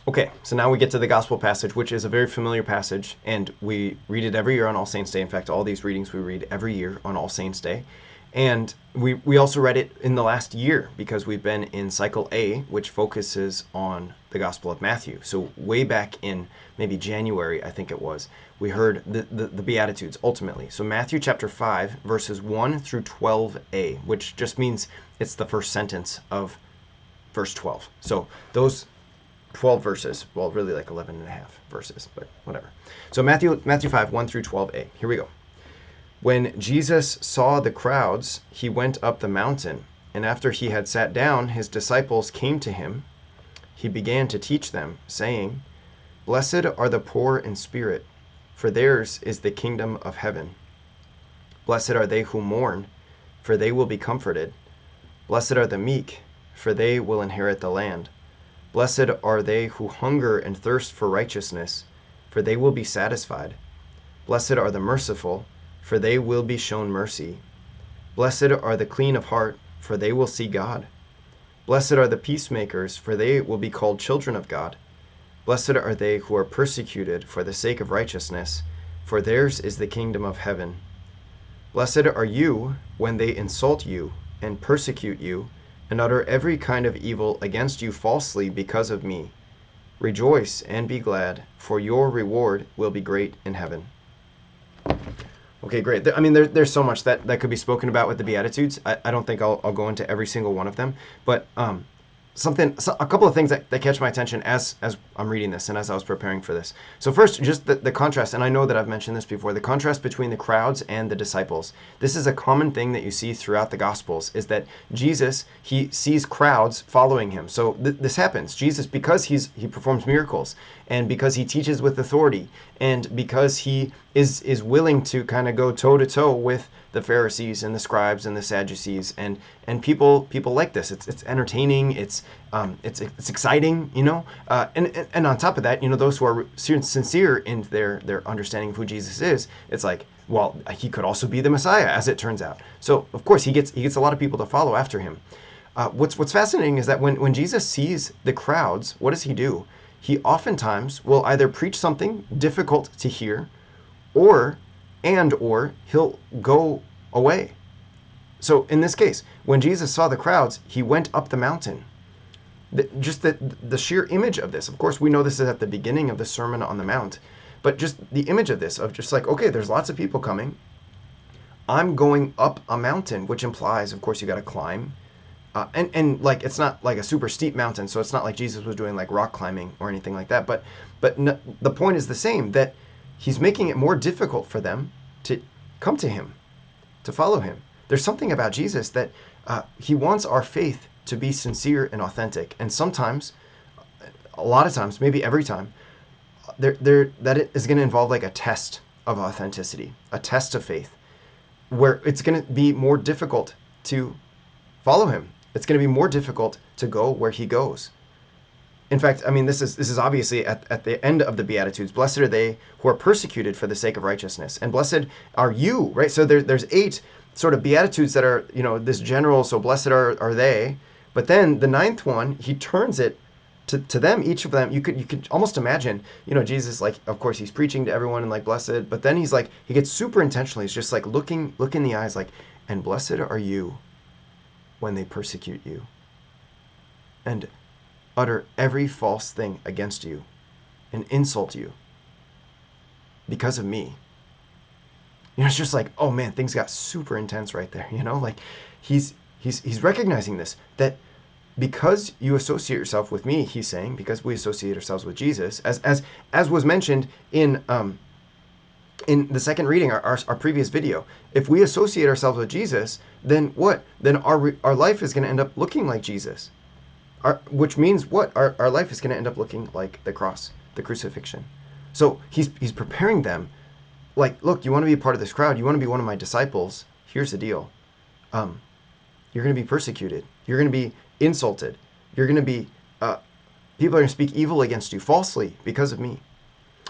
Okay, so now we get to the gospel passage, which is a very familiar passage, and we read it every year on All Saints Day. In fact, all these readings we read every year on All Saints Day. And we also read it in the last year because we've been in cycle A, which focuses on the Gospel of Matthew. So way back in maybe January, I think it was, we heard the Beatitudes ultimately. So Matthew chapter 5, verses 1 through 12a, which just means it's the first sentence of verse 12. So those 12 verses, well, really like 11 and a half verses, but whatever. So Matthew 5, 1 through 12a. Here we go. When Jesus saw the crowds, he went up the mountain, and after he had sat down, his disciples came to him. He began to teach them, saying, "Blessed are the poor in spirit, for theirs is the kingdom of heaven. Blessed are they who mourn, for they will be comforted. Blessed are the meek, for they will inherit the land. Blessed are they who hunger and thirst for righteousness, for they will be satisfied. Blessed are the merciful, for they will be shown mercy. Blessed are the clean of heart, for they will see God. Blessed are the peacemakers, for they will be called children of God. Blessed are they who are persecuted for the sake of righteousness, for theirs is the kingdom of heaven. Blessed are you when they insult you and persecute you, and utter every kind of evil against you falsely because of me. Rejoice and be glad, for your reward will be great in heaven." Okay, great. I mean, there's so much that could be spoken about with the Beatitudes. I don't think I'll go into every single one of them, but a couple of things that catch my attention as I'm reading this and as I was preparing for this. So first, just the contrast, and I know that I've mentioned this before, the contrast between the crowds and the disciples. This is a common thing that you see throughout the Gospels, is that Jesus, he sees crowds following him. So this happens. Jesus, because he performs miracles, and because he teaches with authority, and because he is willing to kind of go toe-to-toe with the Pharisees and the scribes and the Sadducees, and people like this. It's entertaining. It's exciting, you know. And on top of that, you know, those who are sincere in their understanding of who Jesus is, it's like, well, he could also be the Messiah, as it turns out. So of course he gets a lot of people to follow after him. What's fascinating is that when Jesus sees the crowds, what does he do? He oftentimes will either preach something difficult to hear, or he'll go away. So in this case, when Jesus saw the crowds, he went up the mountain. Just the sheer image of this, of course, we know this is at the beginning of the Sermon on the Mount, but just the image of this, of just like, okay, there's lots of people coming. I'm going up a mountain, which implies, of course, you got to climb. And like, it's not like a super steep mountain, so it's not like Jesus was doing like rock climbing or anything like that. But the point is the same, that he's making it more difficult for them to come to him, to follow him. There's something about Jesus that he wants our faith to be sincere and authentic. And sometimes, a lot of times, maybe every time, that it is going to involve like a test of authenticity, a test of faith, where it's going to be more difficult to follow him. It's going to be more difficult to go where he goes. In fact, I mean, this is obviously at the end of the Beatitudes. Blessed are they who are persecuted for the sake of righteousness, and blessed are you, right? So there's 8 sort of Beatitudes that are, you know, this general, so blessed are they. But then the 9th one, he turns it to them, each of them. You could almost imagine, you know, Jesus, like, of course, he's preaching to everyone and like, blessed, but then he's like, he gets super intentional. He's just like look in the eyes, like, and blessed are you when they persecute you and utter every false thing against you and insult you because of me. You know, it's just like, oh man, things got super intense right there. You know, like he's recognizing this, that because you associate yourself with me, he's saying, because we associate ourselves with Jesus, as was mentioned in the second reading, our previous video. If we associate ourselves with Jesus, then what? Then our life is going to end up looking like Jesus. Which means what? Our life is going to end up looking like the cross, the crucifixion. So he's preparing them, like, look, you want to be a part of this crowd, you want to be one of my disciples, here's the deal. You're going to be persecuted. You're going to be insulted. You're going to be, people are going to speak evil against you falsely because of me.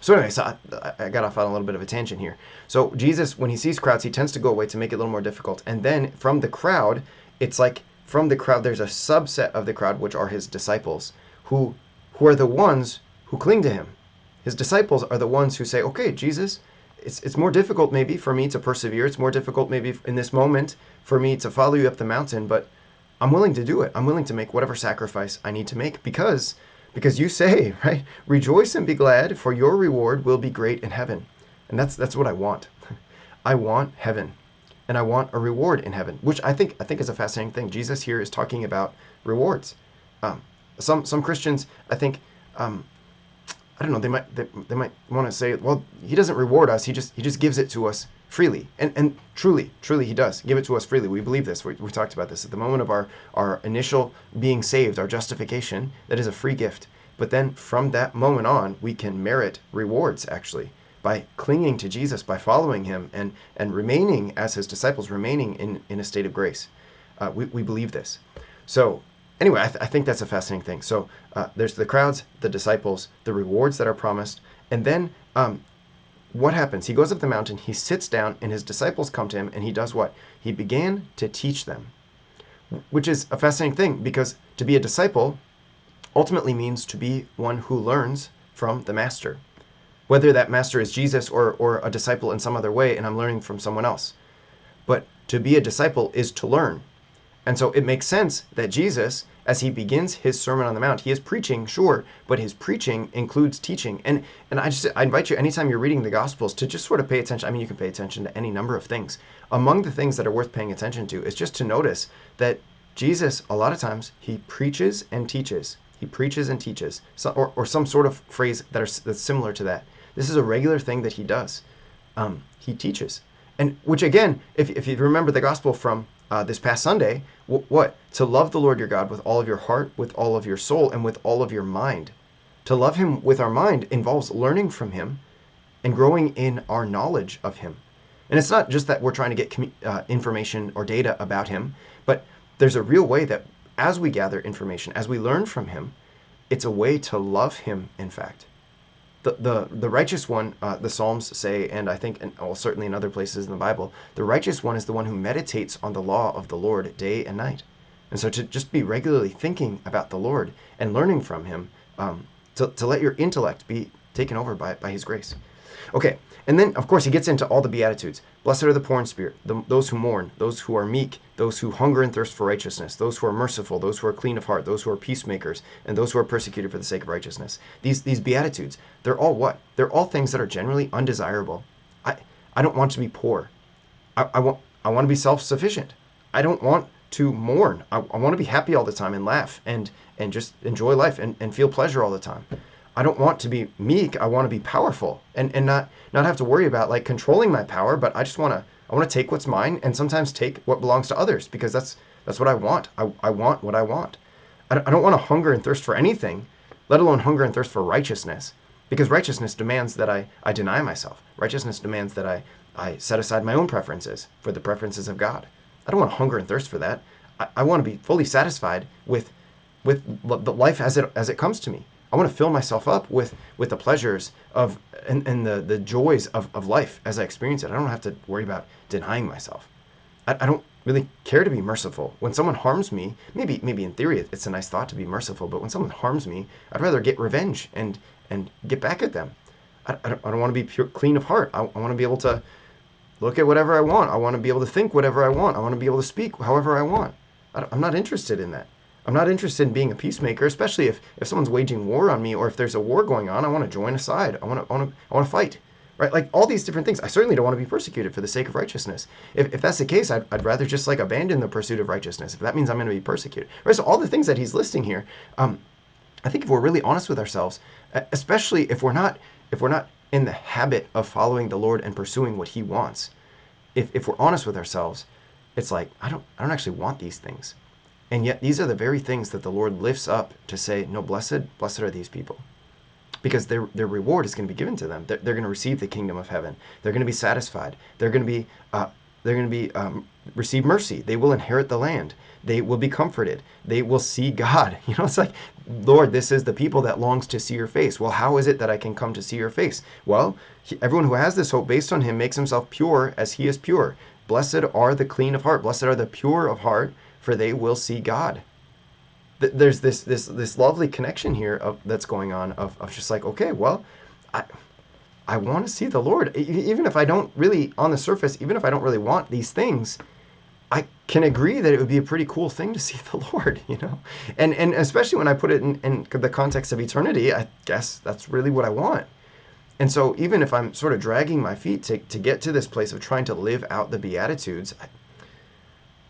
So anyway, so I got off on a little bit of a tangent here. So Jesus, when he sees crowds, he tends to go away to make it a little more difficult. And then from the crowd, it's like, from the crowd, there's a subset of the crowd, which are his disciples, who who are the ones who cling to him. His disciples are the ones who say, okay, Jesus, it's more difficult maybe for me to persevere. It's more difficult maybe in this moment for me to follow you up the mountain, but I'm willing to do it. I'm willing to make whatever sacrifice I need to make because you say, right? Rejoice and be glad, for your reward will be great in heaven. And that's what I want. I want heaven. And I want a reward in heaven, which I think is a fascinating thing. Jesus here is talking about rewards. Some Christians, I think, I don't know, they might want to say, well, he doesn't reward us. He just gives it to us freely. And truly he does give it to us freely. We believe this. We talked about this at the moment of our initial being saved, our justification. That is a free gift. But then from that moment on, we can merit rewards, actually, by clinging to Jesus, by following him, and remaining as his disciples, remaining in a state of grace. We believe this. So anyway, I think that's a fascinating thing. So there's the crowds, the disciples, the rewards that are promised, and then what happens? He goes up the mountain, he sits down, and his disciples come to him, and he does what? He began to teach them, which is a fascinating thing, because to be a disciple ultimately means to be one who learns from the master, whether that master is Jesus or a disciple in some other way, and I'm learning from someone else. But to be a disciple is to learn. And so it makes sense that Jesus, as he begins his Sermon on the Mount, he is preaching, sure, but his preaching includes teaching. And I invite you, anytime you're reading the Gospels, to just sort of pay attention. I mean, you can pay attention to any number of things. Among the things that are worth paying attention to is just to notice that Jesus, a lot of times, he preaches and teaches. He preaches and teaches, or some sort of phrase that's similar to that. This is a regular thing that he does. He teaches. And which, again, if you remember the Gospel from this past Sunday, what? To love the Lord your God with all of your heart, with all of your soul, and with all of your mind. To love him with our mind involves learning from him and growing in our knowledge of him. And it's not just that we're trying to get information or data about him, but there's a real way that as we gather information, as we learn from him, it's a way to love him, in fact. The righteous one, the Psalms say, and I think, certainly in other places in the Bible, the righteous one is the one who meditates on the law of the Lord day and night. And so to just be regularly thinking about the Lord and learning from him, to let your intellect be taken over by his grace. Okay, and then, of course, he gets into all the Beatitudes. Blessed are the poor in spirit, those who mourn, those who are meek, those who hunger and thirst for righteousness, those who are merciful, those who are clean of heart, those who are peacemakers, and those who are persecuted for the sake of righteousness. These Beatitudes, they're all what? They're all things that are generally undesirable. I don't want to be poor. I want to be self-sufficient. I don't want to mourn. I want to be happy all the time and laugh and just enjoy life and feel pleasure all the time. I don't want to be meek. I want to be powerful and not have to worry about like controlling my power, but I want to take what's mine and sometimes take what belongs to others, because that's what I want. I want what I want. I don't want to hunger and thirst for anything, let alone hunger and thirst for righteousness, because righteousness demands that I deny myself. Righteousness demands that I set aside my own preferences for the preferences of God. I don't want to hunger and thirst for that. I want to be fully satisfied with the life as it comes to me. I want to fill myself up with the pleasures of and the joys of life as I experience it. I don't have to worry about denying myself. I don't really care to be merciful. When someone harms me, maybe in theory it's a nice thought to be merciful, but when someone harms me, I'd rather get revenge and get back at them. I don't want to be clean of heart. I want to be able to look at whatever I want. I want to be able to think whatever I want. I want to be able to speak however I want. I'm not interested in that. I'm not interested in being a peacemaker, especially if someone's waging war on me, or if there's a war going on. I want to join a side. I want to fight, right? Like all these different things. I certainly don't want to be persecuted for the sake of righteousness. If that's the case, I'd rather just like abandon the pursuit of righteousness if that means I'm going to be persecuted, right? So all the things that he's listing here, I think if we're really honest with ourselves, especially if we're not in the habit of following the Lord and pursuing what He wants, if we're honest with ourselves, it's like I don't actually want these things. And yet these are the very things that the Lord lifts up to say, no, blessed are these people. Because their reward is going to be given to them. They're going to receive the kingdom of heaven. They're going to be satisfied. They're going to receive mercy. They will inherit the land. They will be comforted. They will see God. You know, it's like, Lord, this is the people that longs to see your face. Well, how is it that I can come to see your face? Well, everyone who has this hope based on Him makes himself pure as He is pure. Blessed are the clean of heart. Blessed are the pure of heart, for they will see God. there's this lovely connection here that's going on of just like, okay, well, I want to see the Lord. Even if I don't really, on the surface, even if I don't really want these things, I can agree that it would be a pretty cool thing to see the Lord, you know? And especially when I put it in the context of eternity, I guess that's really what I want. And so even if I'm sort of dragging my feet to get to this place of trying to live out the Beatitudes,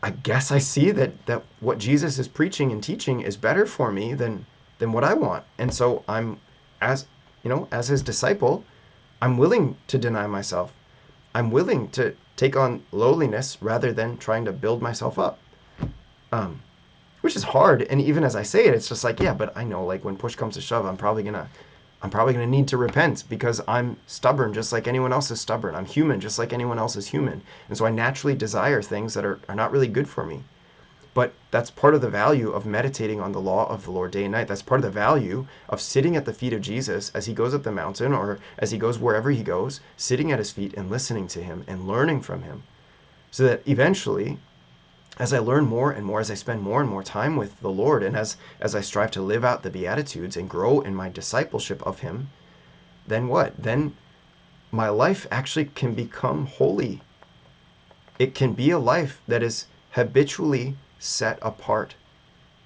I guess I see that what Jesus is preaching and teaching is better for me than what I want. And so I'm, as as his disciple, I'm willing to deny myself. I'm willing to take on lowliness rather than trying to build myself up. Which is hard. And even as I say it, it's just like, yeah, but I know, like, when push comes to shove, I'm probably gonna need to repent because I'm stubborn just like anyone else is stubborn. I'm human just like anyone else is human. And so I naturally desire things that are not really good for me. But that's part of the value of meditating on the law of the Lord day and night. That's part of the value of sitting at the feet of Jesus as he goes up the mountain or as he goes wherever he goes, sitting at his feet and listening to him and learning from him. So that eventually, as I learn more and more, as I spend more and more time with the Lord, and as I strive to live out the Beatitudes and grow in my discipleship of him, then what? Then my life actually can become holy. It can be a life that is habitually set apart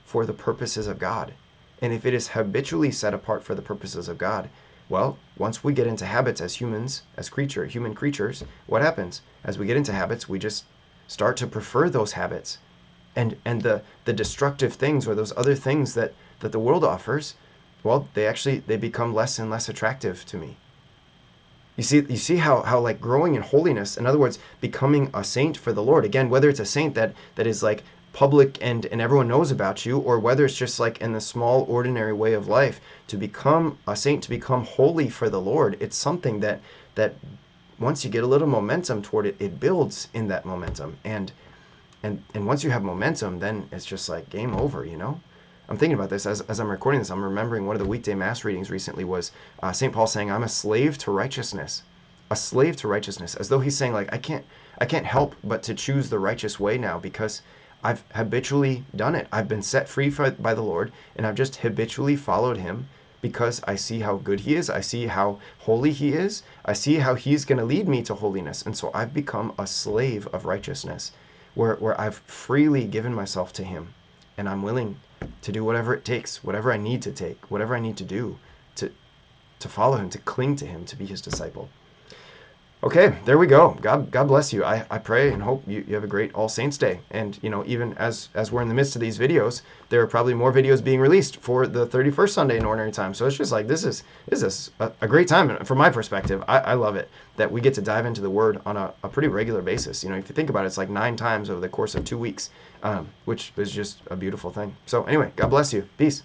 for the purposes of God. And if it is habitually set apart for the purposes of God, well, once we get into habits as humans, as human creatures, what happens? As we get into habits, we just start to prefer those habits. And the destructive things or those other things that the world offers, well, they become less and less attractive to me. You see how like growing in holiness, in other words, becoming a saint for the Lord, again, whether it's a saint that is like public and everyone knows about you, or whether it's just like in the small ordinary way of life, to become a saint, to become holy for the Lord, it's something that once you get a little momentum toward it, it builds in that momentum. And once you have momentum, then it's just like game over, you know? I'm thinking about this as I'm recording this. I'm remembering one of the weekday mass readings recently was St. Paul saying, "I'm a slave to righteousness," as though he's saying, like, I can't help but to choose the righteous way now because I've habitually done it. I've been set free by the Lord, and I've just habitually followed him because I see how good he is. I see how holy he is. I see how he's going to lead me to holiness, and so I've become a slave of righteousness, where I've freely given myself to him, and I'm willing to do whatever it takes, whatever I need to take, whatever I need to do to follow him, to cling to him, to be his disciple. Okay, there we go. God bless you. I pray and hope you have a great All Saints Day. And, even as we're in the midst of these videos, there are probably more videos being released for the 31st Sunday in Ordinary Time. So it's just like, this is a great time. From my perspective, I love it that we get to dive into the Word on a pretty regular basis. If you think about it, it's like 9 times over the course of 2 weeks, which is just a beautiful thing. So anyway, God bless you. Peace.